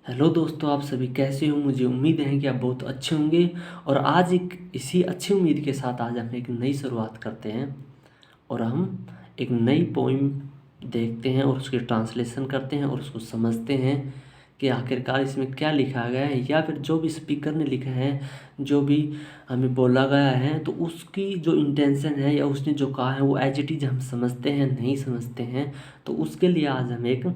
Hello दोस्तों, आप सभी कैसे हो। मुझे उम्मीद है कि आप बहुत अच्छे होंगे। और आज एक इसी अच्छी उम्मीद के साथ आज हम एक नई शुरुआत करते हैं और हम एक नई पोइम देखते हैं और उसकी ट्रांसलेशन करते हैं और उसको समझते हैं कि आखिरकार इसमें क्या लिखा गया है, या फिर जो भी स्पीकर ने लिखा है, जो भी हमें बोला गया है, तो उसकी जो इंटेंशन है या उसने जो कहा है वो एज इट इज़ हम समझते हैं नहीं समझते हैं। तो उसके लिए आज हम एक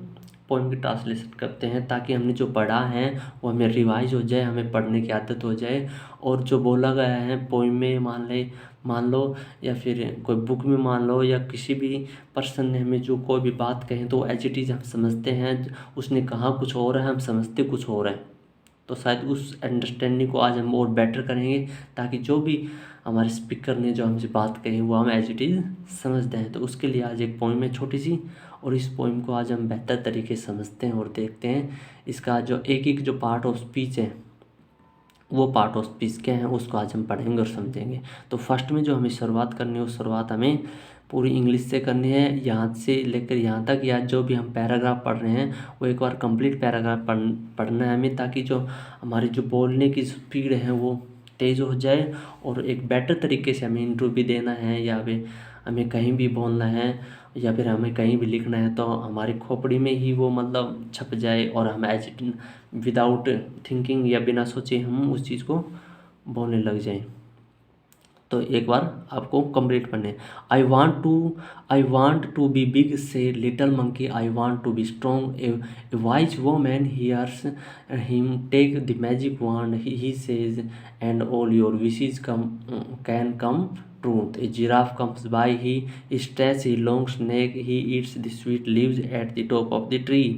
पोइम की ट्रांसलेशन करते हैं ताकि हमने जो पढ़ा है वो हमें रिवाइज हो जाए, हमें पढ़ने की आदत हो जाए। और जो बोला गया है पोइम में मान लो, या फिर कोई बुक में मान लो, या किसी भी पर्सन ने हमें जो कोई भी बात कहे तो एज इट इज़ हम समझते हैं। उसने कहा कुछ और है, हम समझते कुछ और है। तो शायद उस अंडरस्टैंडिंग को आज हम और बेटर करेंगे ताकि जो भी हमारे स्पीकर ने जो हमसे बात कही वो हम एज इट इज़ समझते हैं। तो उसके लिए आज एक पोइम है छोटी सी, और इस पोइम को आज हम बेहतर तरीके से समझते हैं और देखते हैं इसका जो एक एक जो पार्ट ऑफ स्पीच है, वो पार्ट ऑफ स्पीच क्या है उसको आज हम पढ़ेंगे और समझेंगे। तो फर्स्ट में जो हमें शुरुआत करनी है वो शुरुआत हमें पूरी इंग्लिश से करनी है, यहाँ से लेकर यहाँ तक, या जो भी हम पैराग्राफ पढ़ रहे हैं वो एक बार कंप्लीट पैराग्राफ पढ़ना है हमें, ताकि जो हमारी जो बोलने की स्पीड है वो तेज़ हो जाए और एक बेटर तरीके से हमें इंटरव्यू भी देना है, या फिर हमें कहीं भी बोलना है, या फिर हमें कहीं भी लिखना है तो हमारी खोपड़ी में ही वो मतलब छप जाए और हम एज विदाउट थिंकिंग या बिना सोचे हम उस चीज़ को बोलने लग जाएं। तो एक बार आपको कंप्लीट करने। I want to be big say little monkey, I want to be strong, a wise woman hears him take the magic wand, he says and all your wishes can come truth. A giraffe comes by, he stretches his long neck, he eats the sweet leaves at the top of the tree.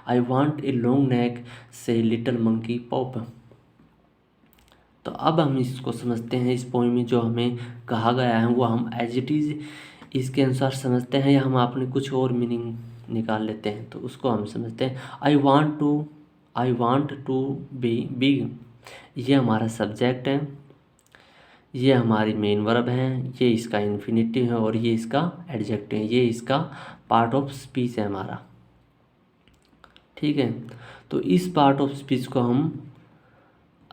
I want a long neck, say little monkey pop. तो अब हम इसको समझते हैं। इस poem में जो हमें कहा गया है वो हम एज इट इज़ इसके अनुसार समझते हैं, या हम अपने कुछ और मीनिंग निकाल लेते हैं, तो उसको हम समझते हैं। I want to be big, ये हमारा सब्जेक्ट है, ये हमारी मेन वर्ब है, ये इसका इन्फिनिटिव है और ये इसका एडजेक्टिव है, ये इसका पार्ट ऑफ स्पीच है हमारा। ठीक है, तो इस पार्ट ऑफ स्पीच को हम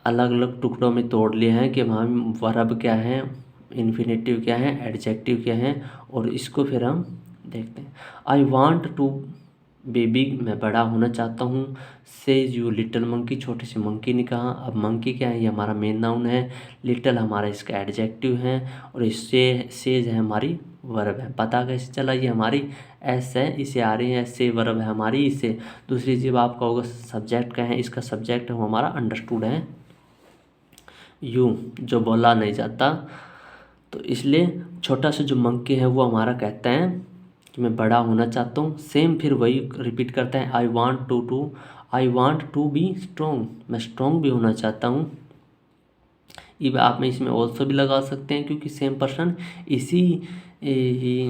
अलग अलग टुकड़ों में तोड़ लिए हैं कि हम वर्ब क्या है, इन्फिनेटिव क्या है, एडजेक्टिव क्या है, और इसको फिर हम देखते हैं। आई वांट टू बेबी, मैं बड़ा होना चाहता हूँ। सेज यू लिटिल मंकी, छोटे से मंकी ने कहा। अब मंकी क्या है, ये हमारा मेन नाउन है, लिटिल हमारा इसका एडजेक्टिव है, और इससे सेज है हमारी वर्ब है। पता कैसे चला, ये हमारी एस है, इसे आ रही है एस से, वर्ब है हमारी इसे। दूसरी चीज़ आपका होगा सब्जेक्ट क्या है, इसका सब्जेक्ट है वो हमारा अंडरस्टूड है, यू जो बोला नहीं जाता। तो इसलिए छोटा सा जो मंकी है वो हमारा कहता है कि मैं बड़ा होना चाहता हूँ। सेम फिर वही रिपीट करता है, I want to be strong, मैं स्ट्रॉन्ग भी होना चाहता हूँ। इब आप में इसमें ऑल्सो भी लगा सकते हैं, क्योंकि सेम पर्सन इसी ही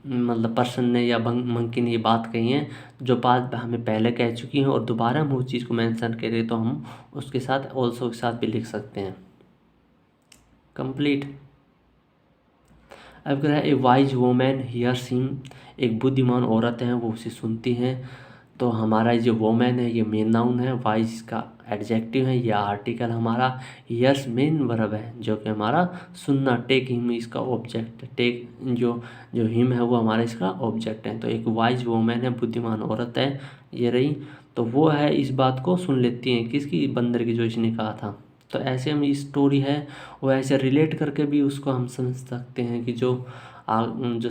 मतलब पर्सन ने या मंकी ने ये बात कही है, जो बात हमें पहले कह चुकी है, और दोबारा हम उस चीज़ को मेंशन करें तो हम उसके साथ ऑल्सो के साथ भी लिख सकते हैं। कंप्लीट। अब कह रहा है a wise woman hears him, एक बुद्धिमान औरत है वो उसे सुनती है। तो हमारा जो वोमैन है ये मेन नाउन है, वाइज का एडजेक्टिव है, या आर्टिकल हमारा, हियर्स मेन वर्ब है जो कि हमारा सुनना, टेक हिम इसका ऑब्जेक्ट, टेक जो जो हिम है वो हमारा इसका ऑब्जेक्ट है। तो एक वाइज वोमैन है, बुद्धिमान औरत है, ये रही। तो वो है इस बात को सुन लेती है, किसकी, बंदर की, जो इसने कहा था। तो ऐसे हम स्टोरी है वो ऐसे रिलेट करके भी उसको हम समझ सकते हैं कि जो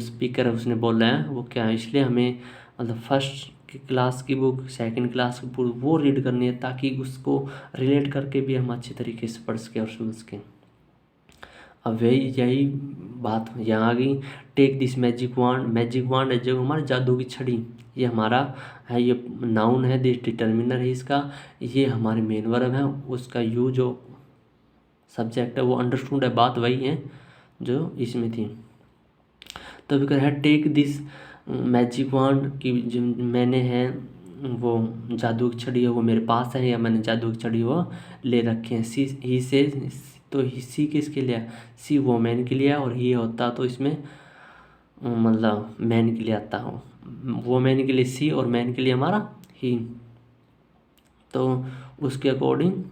स्पीकर है उसने बोला है वो क्या है। इसलिए हमें मतलब फर्स्ट की क्लास की बुक, सेकंड क्लास की बुक वो रीड करनी है, ताकि उसको रिलेट करके भी हम अच्छे तरीके से पढ़ सकें और समझ सकें। अब वही यही बात यहाँ आ गई। टेक दिस मैजिक वांड है जो हमारी जादू की छड़ी, ये हमारा है, ये नाउन है, दिस डिटर्मिनर है इसका, ये हमारे मेन वर्ब है, उसका यू जो सब्जेक्ट है वो अंडरस्टूड है, बात वही है जो इसमें थी। तो अभी कह रहा है टेक दिस मैजिक वांड, की जो मैंने है वो जादू की छड़ी है वो मेरे पास है, या मैंने जादू की छड़ी वो ले रखी है। सी ही से, तो सी किसके लिए, सी वो मैन के लिए, और ही होता तो इसमें मतलब मैन के लिए आता हो, वो मैन के लिए सी और मैन के लिए हमारा ही। तो उसके अकॉर्डिंग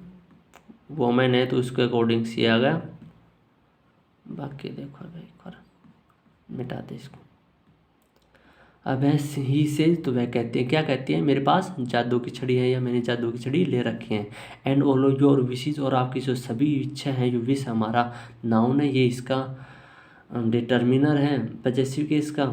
वोमेन है तो उसके अकॉर्डिंग सी आ गया। बाकी देखो भाई कर मिटा दे इसको। अब है ही से, तो वह कहती है, क्या कहती है, मेरे पास जादू की छड़ी है या मैंने जादू की छड़ी ले रखी है। एंड ऑल योर विशेज, और आपकी जो सभी इच्छा है, जो विश हमारा नाउन है, ये इसका डिटर्मिनर है, पजेसिव केस का।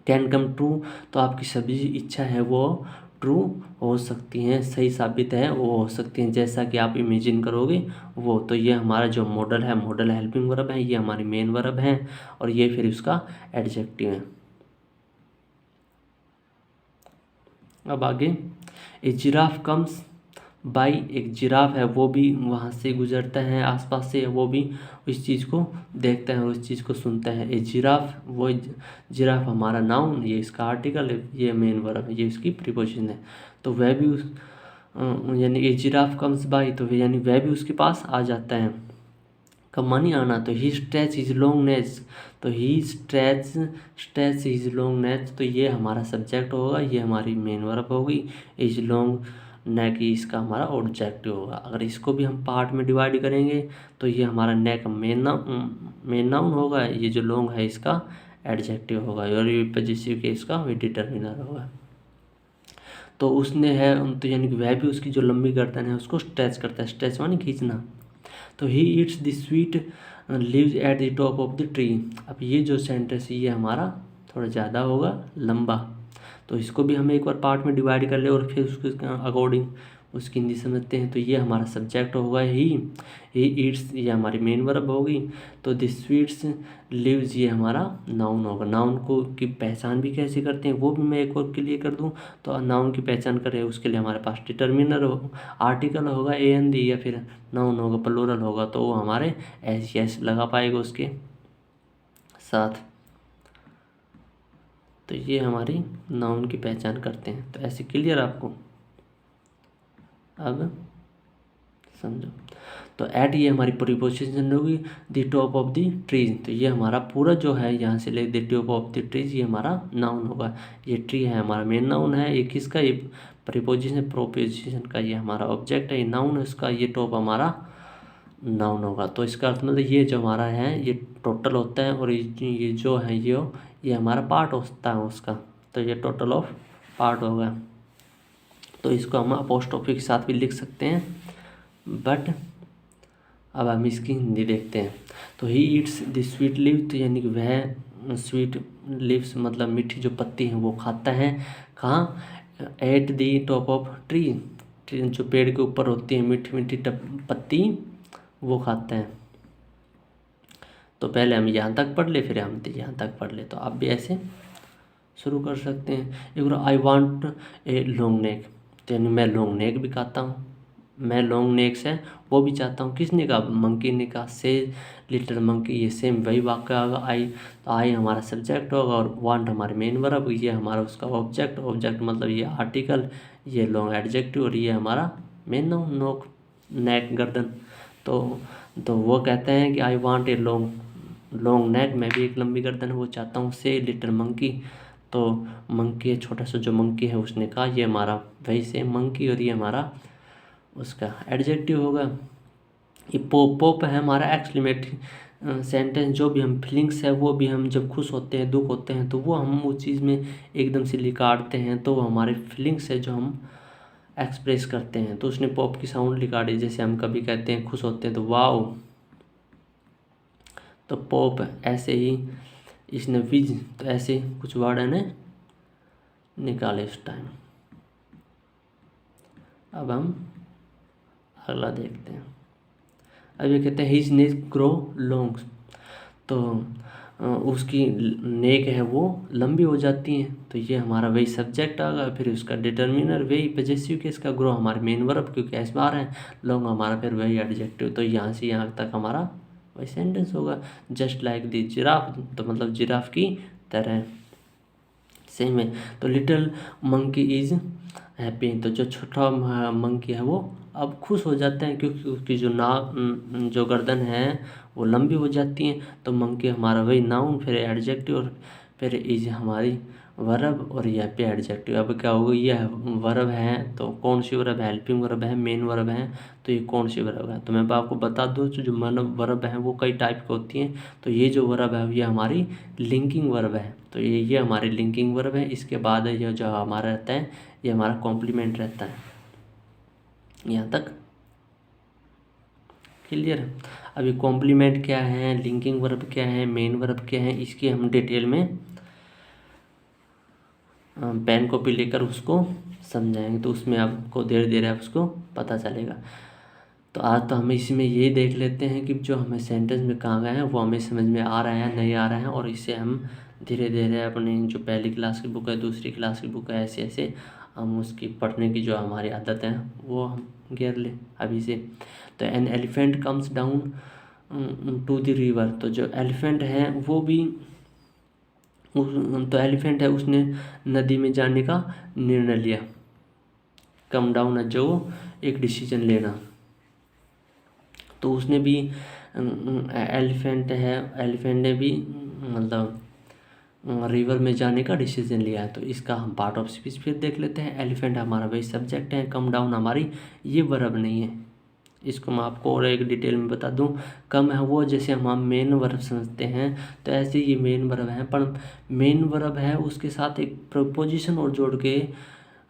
कैन कम ट्रू, तो आपकी सभी इच्छा है वो ट्रू हो सकती हैं, सही साबित है वो हो सकती हैं, जैसा कि आप इमेजिन करोगे वो। तो ये हमारा जो मॉडल है, मॉडल हेल्पिंग वर्ब है, ये हमारी मेन वर्ब है, और ये फिर उसका एडजेक्टिव है। अब आगे, ए जिराफ कम्स बाई, एक जिराफ है वो भी वहाँ से गुजरता है आसपास से, वो भी उस चीज़ को देखता है और उस चीज़ को सुनता है। ए जिराफ, वो जिराफ हमारा नाउन, ये इसका आर्टिकल है, ये मेन वर्ब है, ये इसकी प्रीपोजिशन है। तो वह भी उस यानी ए जिराफ कम्स बाई, तो यानी वह भी उसके पास आ जाता है। कब मानी आना, तो ही स्ट्रेच हिज लॉन्ग नेक्स, तो ही स्ट्रेच हिज लॉन्ग नेक्स, तो ये हमारा सब्जेक्ट होगा, ये हमारी मेन वर्ब होगी। हिज लॉन्ग नेक, इसका हमारा ऑब्जेक्टिव होगा। अगर इसको भी हम पार्ट में डिवाइड करेंगे तो ये हमारा नेक मेन नाउन होगा, ये जो लॉन्ग है इसका एडजेक्टिव होगा, और ये पजेसिव के इसका वे डिटर्मिनर होगा। तो उसने है, तो यानी कि वह भी उसकी जो लंबी गर्दन है उसको स्ट्रेच करता है, स्ट्रेच मानी खींचना। तो he eats the sweet leaves at the top of the tree. अब ये जो सेंटेंस है ये हमारा थोड़ा ज़्यादा होगा, लंबा, तो इसको भी हम एक बार पार्ट में डिवाइड कर ले और फिर उसके अकॉर्डिंग उसकी हिंदी समझते हैं। तो ये हमारा सब्जेक्ट होगा ही ईट्स, ये हमारी मेन वर्ब होगी। तो द स्वीट्स लिव्स, ये हमारा नाउन होगा। नाउन को की पहचान भी कैसे करते हैं वो भी मैं एक और क्लियर कर दूं। तो नाउन की पहचान करें उसके लिए हमारे पास डिटर्मिनर हो, आर्टिकल होगा ए एन डी, या फिर नाउन होगा प्लूरल होगा तो वो हमारे एस एस लगा पाएगा उसके साथ। तो ये हमारी नाउन की पहचान करते हैं। तो ऐसे क्लियर आपको, अब समझो। तो एट, ये हमारी प्रीपोजिशन होगी, the top of the trees, तो ये हमारा पूरा जो है यहाँ से ले the top of the trees, ये हमारा नाउन होगा। ये ट्री है हमारा मेन नाउन है, ये किसका, ये प्रीपोजिशन प्रोपोजिशन का, ये हमारा ऑब्जेक्ट है, ये नाउन है उसका, ये टॉप हमारा नाउन होगा। तो इसका अर्थ मतलब ये जो हमारा है ये टोटल होता है, और ये जो है ये हमारा पार्ट होता है उसका। तो ये टोटल ऑफ पार्ट होगा। तो इसको हम अपोस्ट्रोफी के साथ भी लिख सकते हैं, बट अब हम इसकी हिंदी देखते हैं। तो he eats the sweet leave, तो यानी कि वह स्वीट लीव्स मतलब मीठी जो पत्ती हैं वो खाता है। कहाँ, eight the top of tree, जो पेड़ के ऊपर होती है मीठी मीठी पत्ती, वो खाते हैं। तो पहले हम यहाँ तक पढ़ ले, फिर हम यहाँ तक पढ़ ले। तो आप भी ऐसे शुरू कर सकते हैं। एक बार, I want a long neck, तो यानी मैं लॉन्ग नेक भी खाता हूँ, मैं लॉन्ग नेक्स है वो भी चाहता हूँ। किसने कहा, मंकी ने कहा। से लिटिल मंकी, ये सेम वही वाक्य आएगा। आई, तो आई हमारा सब्जेक्ट होगा और वांट हमारे मेन वर्ब, ये हमारा उसका ऑब्जेक्ट, ऑब्जेक्ट मतलब ये आर्टिकल, ये लॉन्ग एडजेक्टिव, और ये हमारा मेन नाउन नोक नेक गर्दन। तो वो कहते हैं कि I want a long neck, मैं भी एक लंबी गर्दन वो चाहता हूँ। से लिटिल मंकी, तो मंकी छोटा सा जो मंकी है उसने कहा, ये हमारा वही सेम मंकी, और ये हमारा उसका एडजेक्टिव होगा। ये पोप है हमारा एक्सक्लेमेटरी सेंटेंस। जो भी हम फीलिंग्स है वो भी हम जब खुश होते हैं, दुख होते हैं, तो वो हम उस चीज़ में एकदम से लिकाड़ते हैं, तो हमारे फीलिंग्स है जो हम एक्सप्रेस करते हैं। तो उसने पॉप की साउंड लिकाड़ी, जैसे हम कभी कहते हैं खुश होते हैं तो वाओ, तो पॉप। ऐसे ही इसने विज, तो ऐसे कुछ वर्ड है ने निकाले उस टाइम। अब हम अगला देखते हैं। अब ये कहते हैं हिज नेक ग्रो लॉन्ग, तो उसकी नेक है वो लंबी हो जाती हैं। तो ये हमारा वही सब्जेक्ट आ गया, फिर उसका डिटर्मिनर वही पजेसिव केस का, ग्रो हमारे मेन वर्ब क्योंकि एस बार है, लॉन्ग हमारा फिर वही एडजेक्टिव। तो यहाँ से यहाँ तक हमारा वही सेंटेंस होगा। जस्ट लाइक द जिराफ, तो मतलब जिराफ की तरह सेम है। तो लिटिल मंकी इज हैप्पी, तो जो छोटा मंकी है वो अब खुश हो जाते हैं क्योंकि उसकी जो गर्दन है वो लंबी हो जाती है। तो मंकी हमारा वही नाउन, फिर एडजेक्टिव, और फिर इज हमारी वर्ब और यहाँ पे एडजेक्टिव। अब क्या होगा, ये वर्ब है तो कौन सी वर्ब है, हेल्पिंग वर्ब है, मेन वर्ब है, तो ये कौन सी वर्ब है। तो मैं आपको बता दूँ जो वर्ब है वो कई टाइप की होती हैं। तो ये जो वर्ब है ये हमारी लिंकिंग वर्ब है। तो ये हमारी लिंकिंग वर्ब है। इसके बाद ये जो हमारा रहता है ये हमारा कॉम्प्लीमेंट रहता है। यहाँ तक क्लियर है। अभी कॉम्प्लीमेंट क्या है, लिंकिंग वर्ब क्या है, मेन वर्ब क्या है, इसकी हम डिटेल में पेन कॉपी लेकर उसको समझाएंगे। तो उसमें आपको धीरे धीरे उसको पता चलेगा। तो आज तो हमें इसमें ये देख लेते हैं कि जो हमें सेंटेंस में कहा गया है वो हमें समझ में आ रहा है नहीं आ रहा है, और इससे हम धीरे धीरे अपनी जो पहली क्लास की बुक है, दूसरी क्लास की बुक है, ऐसे ऐसे हम उसकी पढ़ने की जो हमारी आदत है वो हम घेर लें अभी से। तो an elephant comes down to the river. तो जो एलिफेंट है वो भी तो एलिफेंट है, उसने नदी में जाने का निर्णय लिया। कम डाउन है जो एक डिसीजन लेना। तो उसने भी एलिफेंट है, एलिफेंट ने भी मतलब रिवर में जाने का डिसीजन लिया है। तो इसका हम पार्ट ऑफ स्पीच फिर देख लेते हैं। एलिफेंट हमारा वही सब्जेक्ट है, कम डाउन हमारी ये वर्ब नहीं है। इसको मैं आपको और एक डिटेल में बता दूं। कम है वो जैसे हम मेन वर्ब समझते हैं तो ऐसे ये मेन वर्ब है, पर मेन वर्ब है उसके साथ एक प्रपोजिशन और जोड़ के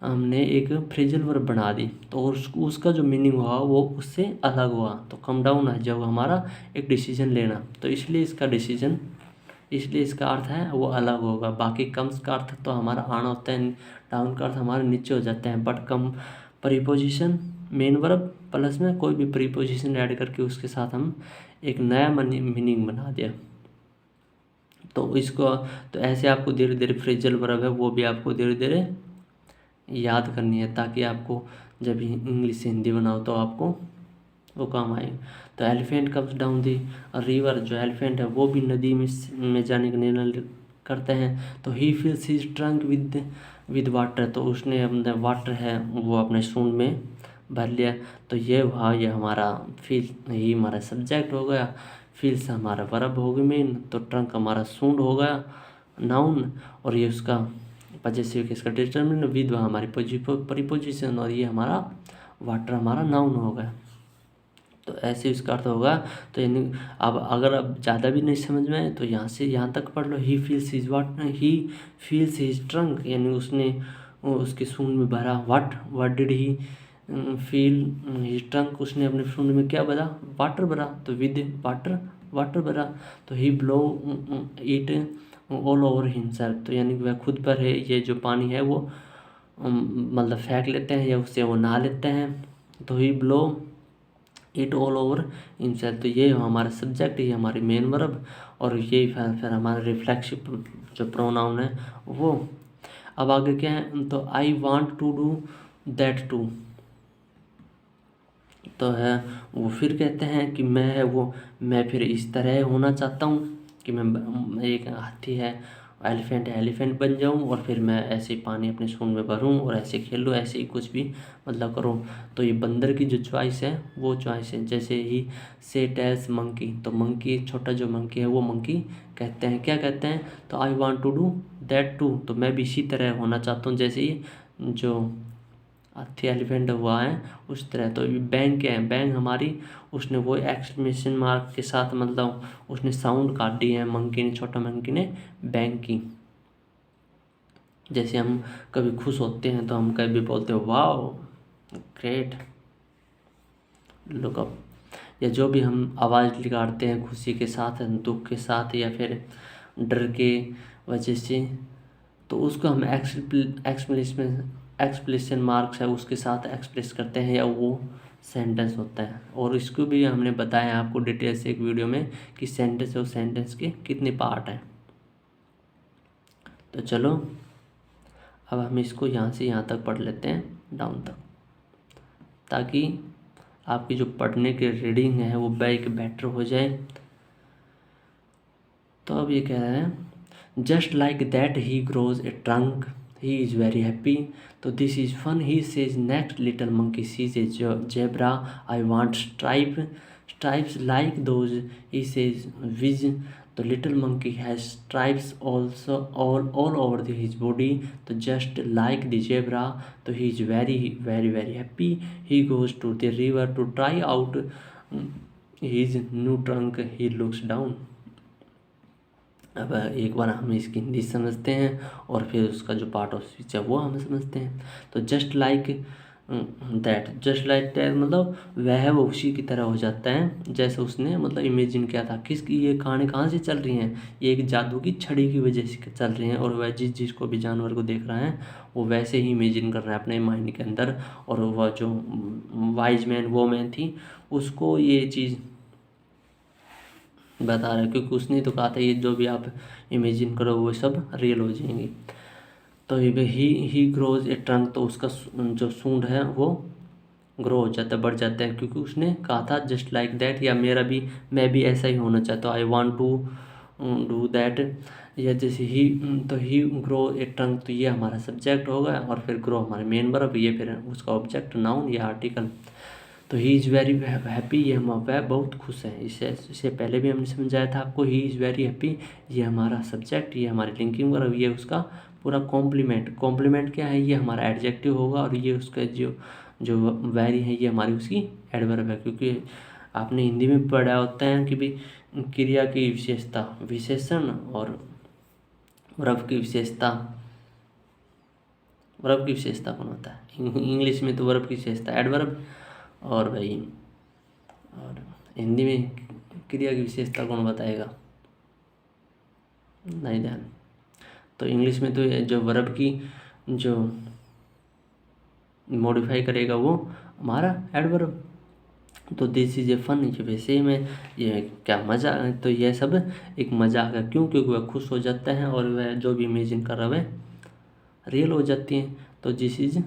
हमने एक फ्रेजल वर्ब बना दी, तो उसका जो मीनिंग हुआ वो उससे अलग हुआ। तो कम डाउन है जब हमारा एक डिसीजन लेना, तो इसलिए इसका अर्थ है वो अलग होगा। बाकी कम्स का अर्थ तो हमारा आना होता है, डाउन का अर्थ हमारा नीचे हो जाता है। But come preposition main verb plus में कोई भी प्रीपोजिशन ऐड करके उसके साथ हम एक नया मीनिंग बना दिया। तो इसको तो ऐसे आपको धीरे धीरे फ्रेजल वर्ब है वो भी आपको धीरे धीरे याद करनी है, ताकि आपको जब इंग्लिश से हिंदी बनाओ तो आपको वो काम आए। तो elephant comes down the river, जो एलिफेंट है वो भी नदी में जाने का निर्णय करते हैं। तो he feels his trunk with water, तो उसने अपने वाटर है वो अपने सूंड में भर लिया। तो ये हुआ ये हमारा फील, ही हमारा सब्जेक्ट हो गया, फील्स हमारा वर्ब हो गया मेन, तो ट्रंक हमारा सूंड हो गया नाउन, और ये उसका पजेसिव केस का डिटर्मिनेंट, विद हमारी प्रीपोजिशन, और ये हमारा वाटर हमारा नाउन हो गया। तो ऐसे इसका अर्थ होगा। तो यानी अब अगर अब ज़्यादा भी नहीं समझ में आए तो यहाँ से यहाँ तक पढ़ लो। ही फील्स हिज ट्रंक, यानी उसने उसके सूंड में भरा। What did he feel his trunk, उसने अपने सूंड में क्या भरा, वाटर भरा। तो विद वाटर भरा। तो he blow it all over himself, तो यानी कि वह खुद पर है ये जो पानी है वो मतलब फेंक लेते हैं या उससे वो नहा लेते हैं। तो he blow it all over himself, तो ये हमारा सब्जेक्ट, ये हमारी मेन वर्ब, और ये फिर हमारा रिफ्लेक्सिव जो प्रोनाउन है वो। अब आगे क्या है, तो I want to do that too, तो है वो फिर कहते हैं कि मैं फिर इस तरह होना चाहता हूँ कि मैं एक हाथी है, एलिफेंट बन जाऊँ, और फिर मैं ऐसे पानी अपने सूंड में भरूँ और ऐसे खेलूँ, ऐसे ही कुछ भी मतलब करूँ। तो ये बंदर की जो चॉइस है वो चॉइस है। जैसे ही सेट एज मंकी, तो मंकी छोटा जो मंकी है वो मंकी कहते हैं, क्या कहते हैं, तो I want to do that too, तो मैं भी इसी तरह होना चाहता हूँ जैसे ही जो हाथी एलिफेंट हुआ है उस तरह। तो बैंग क्या है, बैंग हमारी उसने वो एक्सक्लेमेशन मार्क के साथ मतलब उसने साउंड काट दी है मंकी ने, छोटा मंकी ने बैंग की। जैसे हम कभी खुश होते हैं तो हम कभी बोलते हैं वाओ ग्रेट लुक अप, या जो भी हम आवाज़ निकालते हैं खुशी के साथ, दुख के साथ, या फिर डर के वजह से, तो उसको हम एक्सप्लेशन मार्क्स है उसके साथ एक्सप्रेस करते हैं, या वो सेंटेंस होता है। और इसको भी हमने बताया आपको डिटेल से एक वीडियो में कि सेंटेंस और सेंटेंस के कितने पार्ट हैं। तो चलो अब हम इसको यहाँ से यहाँ तक पढ़ लेते हैं डाउन तक, ताकि आपकी जो पढ़ने की रीडिंग है वो बेटर हो जाए। तो अब ये कह रहे हैं just like that he grows a trunk he is very happy, तो this is fun he says next little monkey sees a zebra I want stripes like those he says whizz तो little monkey has stripes also all over his body, तो just like the zebra, तो he is very very very happy, he goes to the river to try out his new trunk, he looks down. अब एक बार हम इसकी हिंदी समझते हैं और फिर उसका जो पार्ट ऑफ स्पीच है वो हम समझते हैं। तो जस्ट लाइक दैट मतलब वह वो उसी की तरह हो जाता है जैसे उसने मतलब इमेजिन किया था। किसकी ये कहानी कहाँ से चल रही हैं, ये एक जादू की छड़ी की वजह से चल रही हैं, और वह जिसको भी जानवर को देख रहा है वो वैसे ही इमेजिन कर रहा है अपने माइंड के अंदर। और वह जो वाइज मैन वो मैन थी उसको ये चीज़ बता रहा है, क्योंकि उसने तो कहा था ये जो भी आप इमेजिन करो वो सब रियल हो जाएंगी। तो ही ग्रोज ए ट्रंक, तो उसका जो सूंड है वो ग्रो हो जाता है, बढ़ जाता है, क्योंकि उसने कहा था जस्ट लाइक दैट, या मैं भी ऐसा ही होना चाहता हूँ, I want to do that, या जैसे ही। तो ही ग्रो ए ट्रंक, तो ये हमारा सब्जेक्ट होगा, और फिर ग्रो हमारे मेन वर्ब, ये फिर उसका ऑब्जेक्ट नाउन या आर्टिकल। तो ही इज़ वेरी हैप्पी, ये हम वह बहुत खुश हैं, इससे पहले भी हमने समझाया था आपको। ही इज़ वेरी हैप्पी, ये हमारा सब्जेक्ट, ये हमारी लिंकिंग वर्ब, ये उसका पूरा कॉम्प्लीमेंट क्या है, ये हमारा एडजेक्टिव होगा, और ये उसका जो जो वेरी है ये हमारी उसकी एडवर्ब है। क्योंकि आपने हिंदी में पढ़ा होता है कि भी क्रिया की विशेषता विशेषण और वर्ब की विशेषता, वर्ब की विशेषता कौन होता है, इंग्लिश में तो वर्ब की विशेषता एडवर्ब, और भाई और हिंदी में क्रिया की विशेषता कौन बताएगा, नहीं ध्यान। तो इंग्लिश में तो ये जो वर्ब की जो मॉडिफाई करेगा वो हमारा एडवर्ब। तो दिस इज ए फन, ये वैसे ही में ये क्या मज़ा, तो यह सब एक मजाक है, क्यों, क्योंकि वह खुश हो जाता है और वह जो भी इमेजिन कर रहा है रियल हो जाती है। तो दिस इज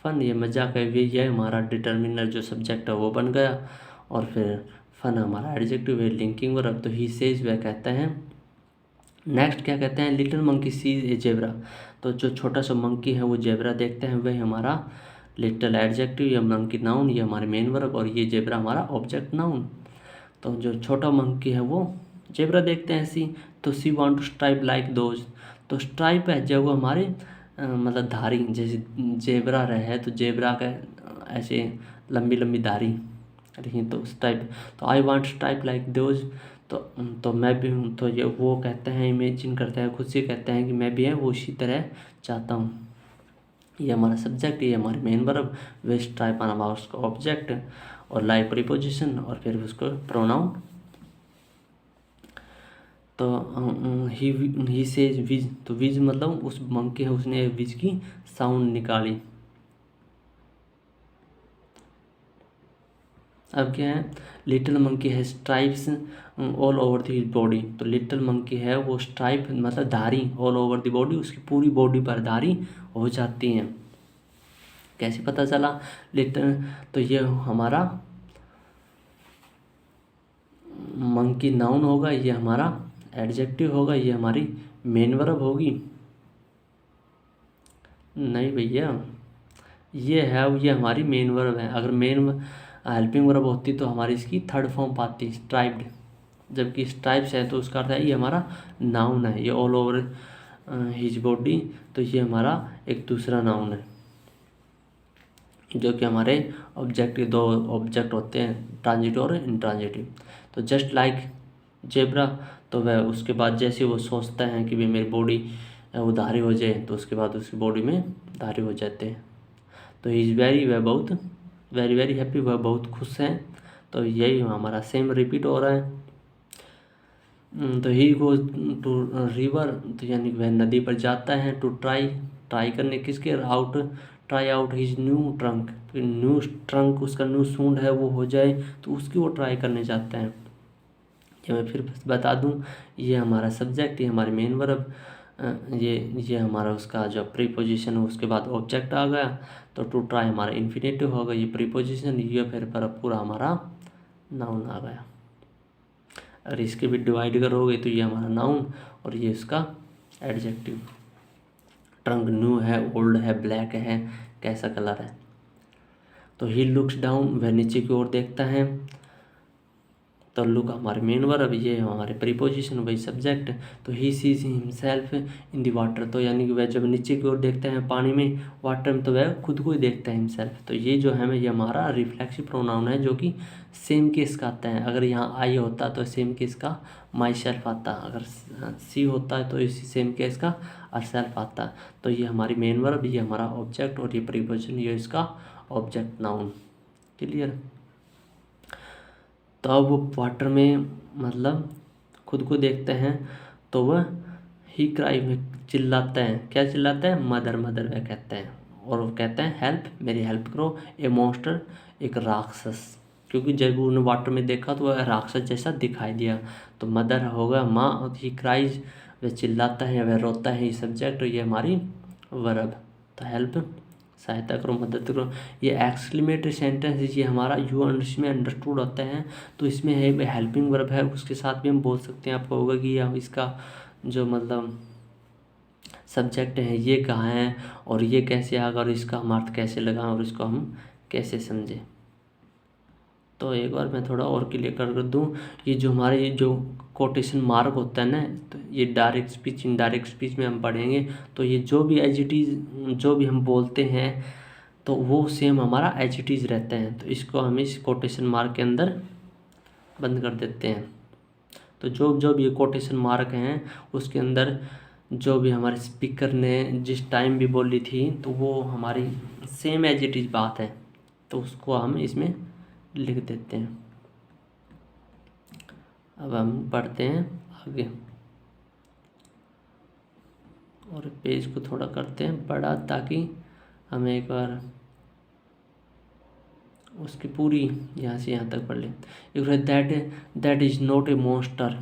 फन, ये मजाक है, यह हमारा डिटर्मिनर जो सब्जेक्ट है वो बन गया, और फिर फन हमारा एडजेक्टिव है, लिंकिंग वर्ब। तो ही सेज, वह कहता है। नेक्स्ट क्या कहते हैं, little monkey sees a zebra, तो जो छोटा सा मंकी है वो जेब्रा देखते हैं, वह हमारा लिटिल एडजेक्टिव या मंकी नाउन, ये हमारे मेन वर्ब, और ये जेब्रा हमारा ऑब्जेक्ट नाउन। तो जो छोटा मंकी है वो जेब्रा देखते हैं सी, तो she want to stripe like those, तो स्ट्राइप है जब वो हमारे मतलब धारी, जैसे जेब्रा रहे तो जेब्रा का ऐसे लंबी लंबी धारी रही, तो स्ट्राइप, तो I want stripe like those, तो मैं भी हूँ, तो ये वो कहते हैं, इमेजिन करते हैं, खुद से कहते हैं कि मैं भी है वो उसी तरह चाहता हूँ। ये हमारा सब्जेक्ट, ये हमारे मेन वर्ब, वेस्ट टाइप आना उसका ऑब्जेक्ट, और लाइक प्रीपोजिशन, और फिर उसको प्रोनाउन। तो ही सेज विज, तो विज मतलब उस मंकी है उसने विज की साउंड निकाली। अब क्या है, लिटिल मंकी है stripes all over the body, तो लिटिल मंकी है वो स्ट्राइप मतलब धारी ऑल ओवर द बॉडी, उसकी पूरी बॉडी पर धारी हो जाती हैं। कैसे पता चला लिटिल, तो ये हमारा मंकी नाउन होगा, ये हमारा एडजेक्टिव होगा, ये हमारी मेन वर्ब होगी। नहीं भैया, ये है, ये हमारी मेन वर्ब है। अगर मेन हेल्पिंग वर्ब होती तो हमारी इसकी थर्ड फॉर्म पाती स्ट्राइप्ड, जबकि स्ट्राइप्स है तो उसका अर्थ है ये हमारा नाउन है, ये ऑल ओवर हिज बॉडी, तो ये हमारा एक दूसरा नाउन है, जो कि हमारे ऑब्जेक्ट के दो ऑब्जेक्ट होते हैं, ट्रांजिटिव और इंट्रांजिटिव। तो जस्ट लाइक जेब्रा, तो वह उसके बाद जैसे वो सोचता है कि भाई मेरी बॉडी वो धारी हो जाए, तो उसके बाद उसकी बॉडी में धारी हो जाते हैं। तो ही इज़ वेरी, वह बहुत वेरी वेरी हैप्पी, वह बहुत खुश हैं। तो यही हमारा सेम रिपीट हो रहा है। तो ही गोज टू रिवर, तो यानी वह नदी पर जाता है, टू ट्राई करने किसके, out try out his new trunk, new trunk उसका न्यू सूंड है वो हो जाए, तो उसकी वो ट्राई करने जाता है। ये मैं फिर बता दूं, ये हमारा सब्जेक्ट, ये हमारी मेन वर्ब, ये हमारा उसका जो प्रीपोजिशन है उसके बाद ऑब्जेक्ट आ गया। तो टू ट्राई हमारा इन्फिनेटिव होगा, ये प्रीपोजिशन, ये फिर पूरा हमारा नाउन आ गया। अगर इसके भी डिवाइड करोगे तो ये हमारा नाउन और ये इसका एडजेक्टिव। ट्रंक न्यू है, ओल्ड है, ब्लैक है, कैसा कलर है। तो ही लुक्स डाउन, वह नीचे की ओर देखता है। तो लुक हमारे मेन वर्ब, ये हमारे प्रीपोजिशन, वही सब्जेक्ट। तो he sees himself in the water, तो यानी कि वह जब नीचे की ओर देखते हैं पानी में, वाटर में, तो वह खुद को ही देखता है हिमसेल्फ। तो ये जो है ये हमारा रिफ्लेक्सिव प्रोनाउन है, जो कि सेम केस का आता है। अगर यहाँ आई होता तो सेम केस का माई सेल्फ आता, अगर सी होता है तो इसी सेम केस का आर सेल्फ आता। तो ये हमारी मेन वर्ब, ये हमारा ऑब्जेक्ट, और ये प्रीपोजिशन, ये इसका ऑब्जेक्ट नाउन। क्लियर। तो अब वो वाटर में मतलब खुद को देखते हैं, तो वह ही क्राई में चिल्लाते हैं। क्या चिल्लाते हैं? मदर मदर वह कहते हैं। और वो कहते हैं हेल्प, मेरी हेल्प करो। ए मॉन्स्टर, एक राक्षस, क्योंकि जब उन्होंने वाटर में देखा तो वह राक्षस जैसा दिखाई दिया। तो मदर होगा माँ, और ही क्राइज वह चिल्लाता है, वह रोता है, ये सब्जेक्ट, और ये हमारी वर्ब। तो हेल्प सहायता करो, मदद करो। ये एक्सक्लेमेटरी सेंटेंस, ये हमारा यू इसमें अंडरस्टूड होता है। तो इसमें है हेल्पिंग वर्ब है, उसके साथ भी हम बोल सकते हैं। आपको होगा कि हम इसका जो मतलब सब्जेक्ट है ये कहाँ है, और ये कैसे आगा, और इसका हम अर्थ कैसे लगाएं, और इसको हम कैसे समझें। तो एक बार मैं थोड़ा और क्लियर कर दूँ, ये जो हमारे ये जो कोटेशन मार्क होता है ना, तो ये डायरेक्ट स्पीच, इनडायरेक्ट स्पीच में हम पढ़ेंगे। तो ये जो भी एज इट इज़ जो भी हम बोलते हैं, तो वो सेम हमारा एज इट इज़ रहता है। तो इसको हम इस कोटेशन मार्क के अंदर बंद कर देते हैं। तो जो जो भी कोटेशन मार्क हैं, उसके अंदर जो भी हमारे स्पीकर ने जिस टाइम भी बोली थी, तो वो हमारी सेम एज इट इज़ बात है। तो उसको हम इसमें लिख देते हैं। अब हम पढ़ते हैं आगे, और पेज को थोड़ा करते हैं बड़ा, ताकि हमें एक बार उसकी पूरी यहाँ से यहाँ तक पढ़ लें। That is not a monster,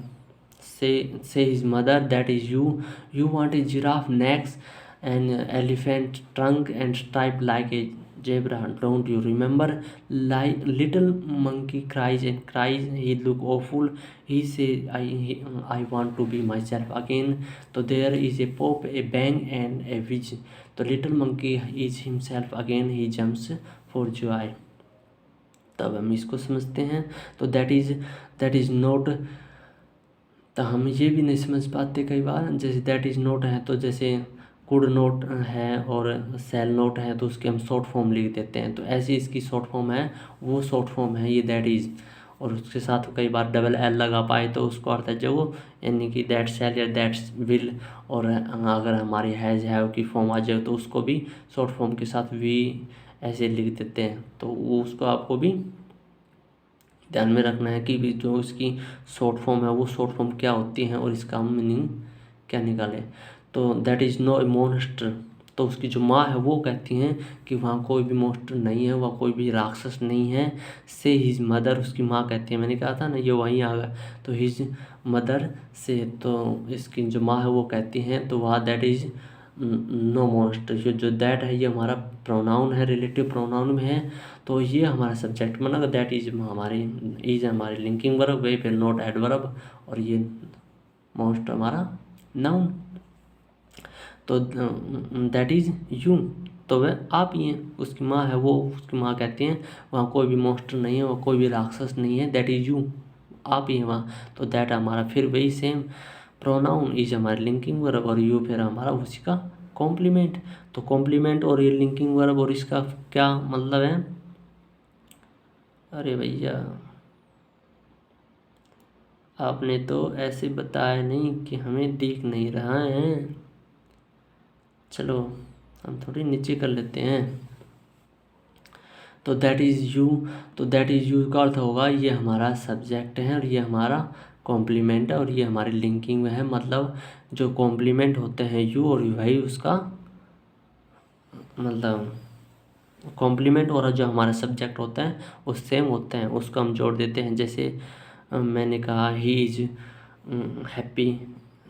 say his mother, that is you want a giraffe next an elephant trunk and stripe like a zebra, don't you remember? Little monkey cries and cries, he look awful, he say I want to be myself again. So there is a pop, a bang and a whiz. The little monkey is himself again, he jumps for joy. तब हम इसको समझते हैं। तो that is note, तो हम ये भी नहीं समझ पाते कई बार। जैसे दैट इज़ नोट है, तो जैसे कुड नोट है और सेल नोट है, तो उसके हम शॉर्ट फॉर्म लिख देते हैं। तो ऐसी इसकी शॉर्ट फॉर्म है, वो शॉर्ट फॉर्म है ये दैट इज़। और उसके साथ कई बार डबल एल लगा पाए तो उसको अर्थ है जो, यानी कि दैट सेल या दैट्स विल। और अगर हमारी हैज़ हैव की फॉर्म आ जाए, तो उसको भी शॉर्ट फॉर्म के साथ वी ऐसे लिख देते हैं। तो वो उसको आपको भी ध्यान में रखना है कि भी जो इसकी शॉर्ट फॉर्म है, वो शॉर्ट फॉर्म क्या होती हैं, और इसका हम मीनिंग क्या निकालें। तो that is no a monster, तो उसकी जो माँ है वो कहती हैं कि वहाँ कोई भी मॉन्स्टर नहीं है, वहाँ कोई भी राक्षस नहीं है। से हिज मदर, उसकी माँ कहती है, मैंने कहा था ना ये वहीं आ गया। तो हिज मदर से, तो इसकी जो माँ है वो कहती हैं, तो वहाँ दैट इज़ नो मॉन्स्टर। जो दैट है ये हमारा प्रोनाउन है, रिलेटिव प्रोनाउन में है। तो ये हमारा सब्जेक्ट बना, दैट इज हमारी, इज हमारी लिंकिंग वर्ब, वे फिर नॉट एडवर्ब, और ये मोस्ट हमारा नाउन। तो दैट इज यू, तो वह आप ही हैं। उसकी माँ है वो, उसकी माँ कहती हैं वहाँ कोई भी मॉन्स्टर नहीं है, वहाँ कोई भी राक्षस नहीं है, दैट इज यू, आप ही हैं वहाँ। तो दैट हमारा फिर वही सेम प्रोनाउन, इज हमारी लिंकिंग वर्ब, और यू फिर हमारा उसी का कॉम्प्लीमेंट। तो कॉम्प्लीमेंट और ये लिंकिंग वर्ब, और इसका क्या मतलब है? अरे भैया, आपने तो ऐसे बताया नहीं कि हमें दिख नहीं रहा है। चलो हम थोड़ी नीचे कर लेते हैं। तो दैट इज़ यू, तो दैट इज़ यू का अर्थ होगा ये हमारा सब्जेक्ट है, और ये हमारा कॉम्प्लीमेंट है, और ये हमारी लिंकिंग में है। मतलब जो कॉम्प्लीमेंट होते हैं यू, और वही उसका मतलब कॉम्प्लीमेंट, और जो हमारा सब्जेक्ट होता है वो सेम होते हैं, उसको हम जोड़ देते हैं। जैसे मैंने कहा ही इज़ हैप्पी,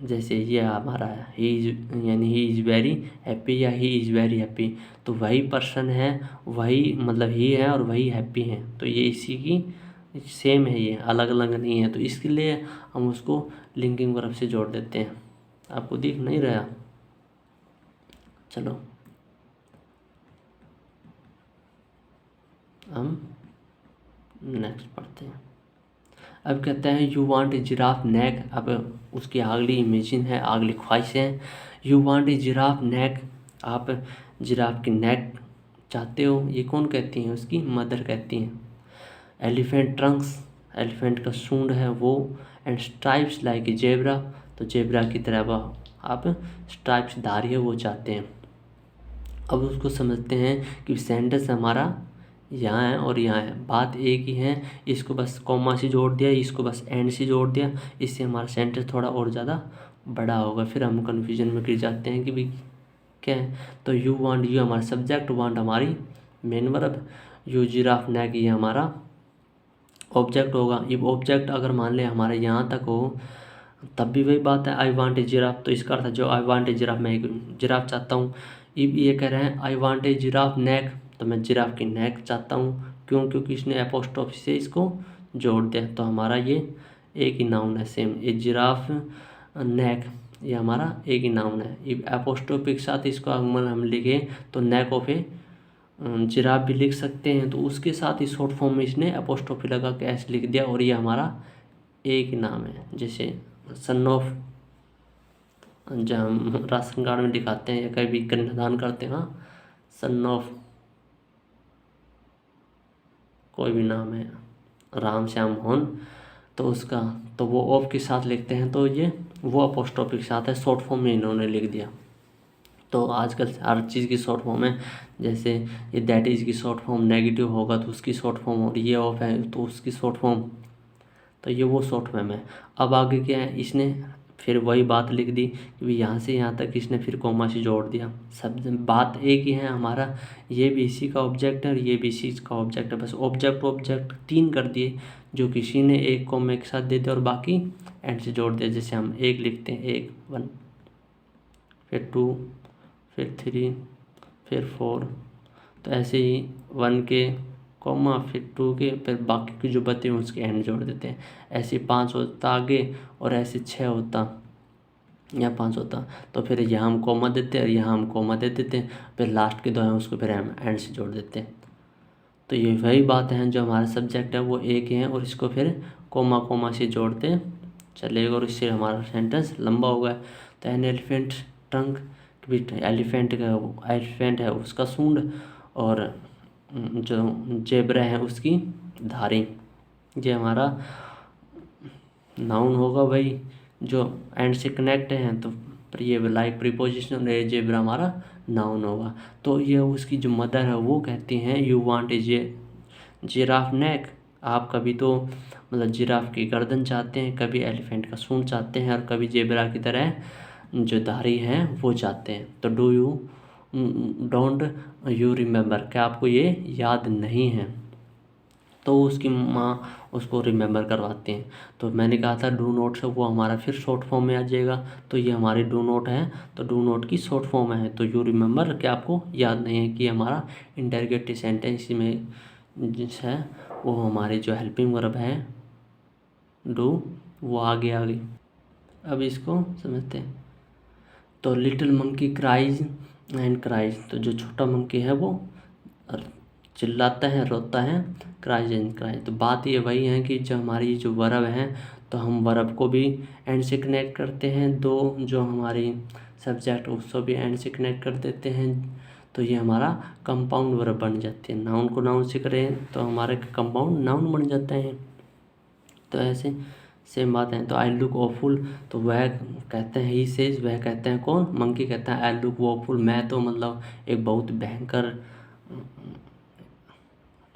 जैसे ये हमारा ही इज़, यानी ही इज़ वेरी हैप्पी या ही इज़ वेरी हैप्पी। तो वही पर्सन है, वही मतलब ही है, और वही हैप्पी है। तो ये इसी की सेम है, ये अलग अलग नहीं है। तो इसके लिए हम उसको लिंकिंग वर्ब से जोड़ देते हैं। आपको दिख नहीं रहा? चलो हम नेक्स्ट पढ़ते हैं। अब कहते हैं यू वांट ए जिराफ नेक। अब उसकी अगली इमेजिन है, अगली ख्वाहिश है, यू वांट ए जिराफ नेक, आप जिराफ की नेक चाहते हो। ये कौन कहती हैं? उसकी मदर कहती हैं। एलिफेंट ट्रंक्स, एलिफेंट का सूंड है वो। And stripes like a zebra, तो जेब्रा की तरह वह आप स्ट्राइप्स धारी है वो चाहते हैं। अब उसको समझते हैं कि सेंटेंस हमारा यहाँ है और यहाँ है, बात एक ही है, इसको बस कॉमा से जोड़ दिया, इसको बस एंड से जोड़ दिया, इससे हमारा सेंटेंस थोड़ा और ज़्यादा बड़ा होगा। फिर हम कन्फ्यूजन में गिर जाते हैं कि भाई क्या है। तो यू वांट, यू हमारा सब्जेक्ट, वांट हमारी मेन वर्ब, यू जिराफ नेक ये हमारा ऑब्जेक्ट होगा। ये ऑब्जेक्ट अगर मान ले हमारे यहाँ तक हो तब भी वही बात है, आई वांट ए जिराफ, तो इसका अर्थ है जो आई वांट ए जिराफ, मैं एक जिराफ चाहता हूँ। ये कह रहे हैं आई वांट ए जिराफ नेक, तो मैं जिराफ की नेक चाहता हूँ। क्यों? क्योंकि इसने एपोस्ट्रोफी से इसको जोड़ दिया, तो हमारा ये एक ही नाउन है सेम। ए जिराफ नेक ये हमारा एक ही नाउन है। एपोस्ट्रोफी के साथ इसको अगर हम लिखें तो नेक ऑफ ए जिराफ भी लिख सकते हैं, तो उसके साथ ही शॉर्ट फॉर्म में इसने एपोस्ट्रोफी लगा के ऐसे लिख दिया, और ये हमारा एक ही नाम है। जैसे सन ऑफ, जब हम राशन कार्ड में दिखाते हैं या कहीं भी कन्यादान करते हैं, हाँ, सन ऑफ कोई भी नाम है, राम श्याम मोहन, तो उसका तो वो ऑफ के साथ लिखते हैं, तो ये वो अपोस्ट्रोफी के साथ है, शॉर्ट फॉर्म में इन्होंने लिख दिया। तो आजकल हर चीज़ की शॉर्ट फॉर्म है, जैसे ये दैट इज़ की शॉर्ट फॉर्म, नेगेटिव होगा तो उसकी शॉर्ट फॉर्म, और ये ऑफ है तो उसकी शॉर्ट फॉर्म, तो ये वो शॉर्ट फॉर्म है। अब आगे क्या है, इसने फिर वही बात लिख दी कि यहाँ से यहाँ तक इसने फिर कॉमा से जोड़ दिया, सब बात एक ही है हमारा, ये भी इसी का ऑब्जेक्ट है और ये भी इसी का ऑब्जेक्ट है, बस ऑब्जेक्ट ऑब्जेक्ट तीन कर दिए, जो किसी ने एक कॉमा के साथ दे दिया और बाकी एंड से जोड़ दिया। जैसे हम एक लिखते हैं, एक 1, फिर 2, फिर 3, फिर 4, तो ऐसे ही 1 के कॉमा, फिर 2 के, फिर बाकी की जो बचे हैं उसके एंड जोड़ देते हैं। ऐसे 5 होता आगे और ऐसे 6 होता या 5 होता, तो फिर यहाँ हम कॉमा देते हैं और यहाँ हम कॉमा दे देते हैं, फिर लास्ट के 2 हैं उसको फिर हम एंड से जोड़ देते हैं। तो ये वही बात है, जो हमारा सब्जेक्ट है वो एक ही है और इसको फिर कॉमा कॉमा से जोड़ते चलेगा और इससे हमारा सेंटेंस लंबा होगा। तो एन एलिफेंट ट्रंक, एलिफेंट है उसका सूंड, और जो जेब्रा है उसकी धारी, ये हमारा नाउन होगा भाई, जो एंड से कनेक्ट हैं, तो ये लाइक प्रीपोजिशन, ये जेब्रा हमारा नाउन होगा। तो ये उसकी जो मदर है वो कहती हैं यू वांट ए जिराफ नेक, आप कभी तो मतलब जिराफ की गर्दन चाहते हैं, कभी एलिफेंट का सूंड चाहते हैं, और कभी जेब्रा की तरह जो धारी हैं वो चाहते हैं। तो do you don't you remember, क्या आपको ये याद नहीं है? तो उसकी माँ उसको रिमेंबर करवाते हैं। तो मैंने कहा था डू नोट से वो हमारा फिर शॉर्ट फॉर्म में आ जाएगा, तो ये हमारी डू नोट है, तो डू नोट की शॉर्ट फॉर्म है। तो यू रिमेंबर, क्या आपको याद नहीं है, कि हमारा इंटरगेटिव सेंटेंस में जिस है वो हमारी जो हेल्पिंग वर्ब है डू, वो आगे आ गई। अब इसको समझते हैं। तो little monkey cries and cries, तो जो छोटा मंकी है वो चिल्लाता है, रोता है, क्राइज एंड क्राइज। तो बात ये वही है कि जो हमारी जो वर्ब है, तो हम वर्ब को भी एंड से कनेक्ट करते हैं, दो जो हमारी सब्जेक्ट उसको भी एंड से कनेक्ट कर देते हैं, तो ये हमारा कंपाउंड वर्ब बन जाते हैं। नाउन को नाउन से करें तो हमारे कंपाउंड नाउन बन जाते हैं। तो ऐसे सेम बात है। तो आई लुक ऑफुल, तो वह कहते हैं ही सेज, वह कहते हैं कौन? मंकी कहता है आई लुक ऑफुल, मैं तो मतलब एक बहुत भयंकर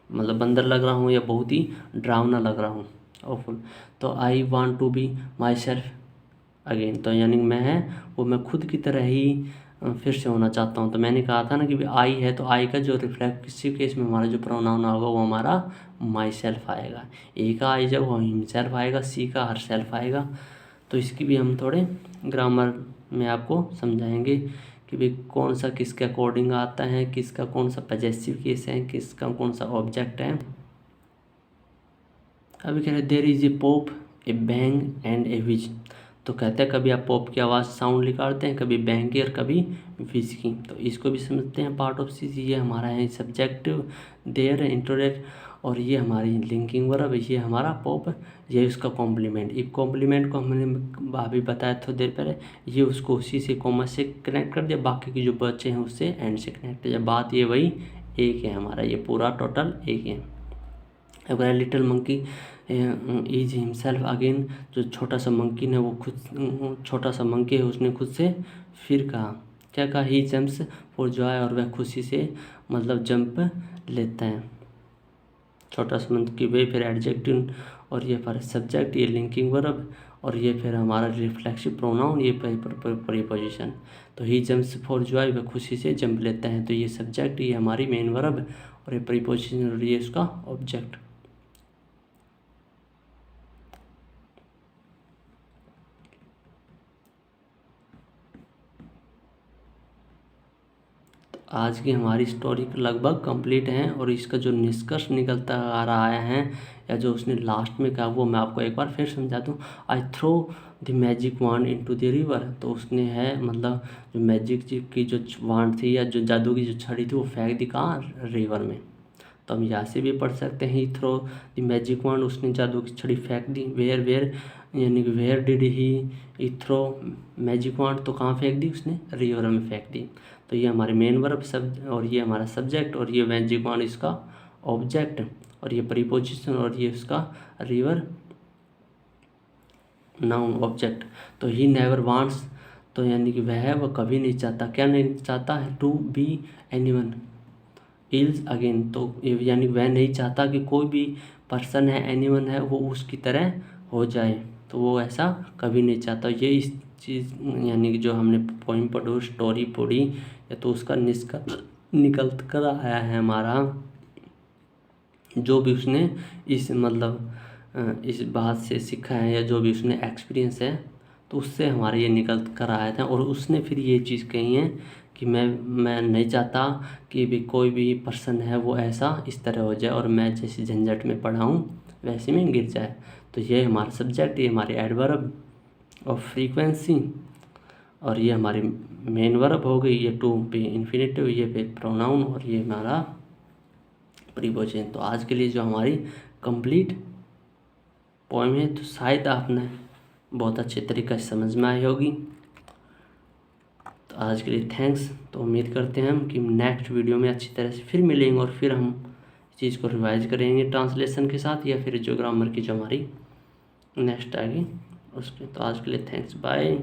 मतलब बंदर लग रहा हूँ या बहुत ही डरावना लग रहा हूँ, ऑफुल। तो I want to be myself again, तो यानी मैं है वो मैं खुद की तरह ही फिर से होना चाहता हूँ। तो मैंने कहा था ना कि आई है, तो आई का जो रिफ्लेक्ट किसी केस में हमारा जो प्रोनाउन होगा वो हमारा माई सेल्फ आएगा। ए का आई जब वो हिमसेल्फ आएगा, सी का हर सेल्फ आएगा। तो इसकी भी हम थोड़े ग्रामर में आपको समझाएंगे कि भाई कौन सा किसके अकॉर्डिंग आता है, किसका कौन सा पजेसिव केस है, किसका कौन सा ऑब्जेक्ट है। अभी कह रहे there is a pop, a bang and a whizz, तो कहते हैं कभी आप पॉप की आवाज़ साउंड निकालते हैं, कभी बैंग की और कभी विज की। तो इसको भी समझते हैं पार्ट ऑफ सी, ये हमारा है सब्जेक्टिव, देयर इंटरोगेट, और ये हमारी लिंकिंग वर्ब, ये हमारा पॉप, ये उसका कॉम्प्लीमेंट। इफ कॉम्प्लीमेंट को हमने अभी बताया थोड़ी देर पहले, ये उसको उसी से कॉमा से कनेक्ट कर दिया, बाकी के जो बच्चे हैं उससे एंड से कनेक्ट किया। बात ये वही एक है हमारा, ये पूरा टोटल एक है। अगर little monkey is himself again, जो छोटा सा मंकी ने वो खुद, छोटा सा मंकी है उसने खुद से फिर कहा, क्या कहा, ही जंप्स फॉर जॉय, और वह खुशी से मतलब जंप लेता है। छोटा सा मंकी वे, फिर एडजेक्टिव, और ये पर सब्जेक्ट, ये लिंकिंग वर्ब, और ये फिर हमारा रिफ्लेक्सिव प्रोनाउन, ये प्रीपोजिशन। तो ही जंप्स फॉर जॉय, वह खुशी से जंप लेता है, तो ये सब्जेक्ट, ये हमारी मेन वर्ब, और ये प्रीपोजिशन, और ये उसका ऑब्जेक्ट। आज की हमारी स्टोरी लगभग कंप्लीट है, और इसका जो निष्कर्ष निकलता आ रहा है, या जो उसने लास्ट में कहा, वो मैं आपको एक बार फिर समझा दूँ। I throw the magic wand into the river, तो उसने है मतलब जो मैजिक की जो वांड थी, या जो जादू की जो छड़ी थी, वो फेंक दी कहाँ, रिवर में। तो हम यहाँ से भी पढ़ सकते हैं, ही थ्रो द मैजिक वांड, उसने जादू की छड़ी फेंक दी। वेयर वेयर यानी कि where did he throw magic wand, तो कहाँ फेंक दी उसने, रिवर में फेंक दी। तो ये हमारे मेन वर्ब सब, और ये हमारा सब्जेक्ट, और ये मैजिक वांड इसका ऑब्जेक्ट, और ये प्रीपोजिशन, और ये उसका रिवर नाउन ऑब्जेक्ट। तो ही नेवर वांट्स, तो यानी कि वह कभी नहीं चाहता, क्या नहीं चाहता है, to be anyone else again, तो यानी वह नहीं चाहता कि कोई भी पर्सन है, एनीवन है, वो उसकी तरह हो जाए, तो वो ऐसा कभी नहीं चाहता। ये इस चीज़ यानी कि जो हमने पोइम पढ़ी, स्टोरी पढ़ी, या तो उसका निकल कर आया है हमारा, जो भी उसने इस मतलब इस बात से सीखा है, या जो भी उसने एक्सपीरियंस है, तो उससे हमारे ये निकल कर आया था। और उसने फिर ये चीज़ कही है कि मैं नहीं चाहता कि भी कोई भी पर्सन है वो ऐसा इस तरह हो जाए, और मैं जैसे झंझट में पड़ा हूँ वैसे में गिर जाए। तो ये हमारा सब्जेक्ट, ये हमारी एडवर्ब ऑफ फ्रीक्वेंसी, और ये हमारी मेन वर्ब हो गई, ये टू पे इन्फिनेटिव, ये पे प्रोनाउन, और ये हमारा प्रीपोजिशन। तो आज के लिए जो हमारी कंप्लीट पोएम है, तो शायद आपने बहुत अच्छे तरीके से समझ में आई होगी। तो आज के लिए थैंक्स। तो उम्मीद करते हैं हम कि नेक्स्ट वीडियो में अच्छी तरह से फिर मिलेंगे, और फिर हम इस चीज़ को रिवाइज करेंगे ट्रांसलेशन के साथ, या फिर जो ग्रामर की जो हमारी नेक्स्ट आएगी उसके। तो आज के लिए थैंक्स, बाय।